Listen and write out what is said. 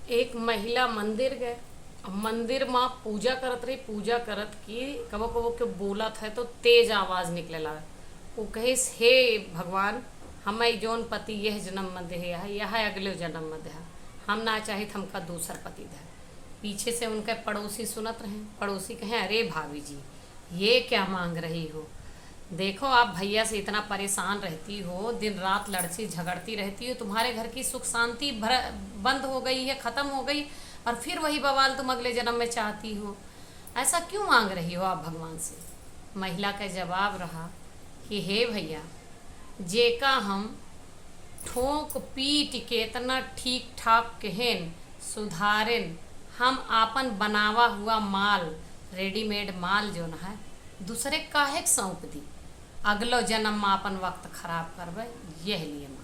एक महिला मंदिर गए। मंदिर माँ पूजा करत रही, पूजा करत की कबो कबो के बोलत है तो तेज आवाज निकले लगा। वो कहिस, हे भगवान, हमें जौन पति यह जन्म में दे है यह अगले जन्म में दे, हम ना चाहिए हमका दूसर पति दे। पीछे से उनके पड़ोसी सुनत रहे। पड़ोसी कहे, अरे भाभी जी, ये क्या मांग रही हो? देखो आप भैया से इतना परेशान रहती हो, दिन रात लड़ती झगड़ती रहती हो, तुम्हारे घर की सुख शांति बंद हो गई है, खत्म हो गई, और फिर वही बवाल तुम अगले जन्म में चाहती हो। ऐसा क्यों मांग रही हो आप भगवान से? महिला का जवाब रहा कि हे भैया, जेका हम ठोक पीट के इतना ठीक ठाक कहेन सुधारेन, हम आपन बनावा हुआ माल, रेडीमेड माल जो न है दूसरे काहे के सौंप दी? अगलो जन्म में अपन वक्त खराब करबे, यह लिए मान।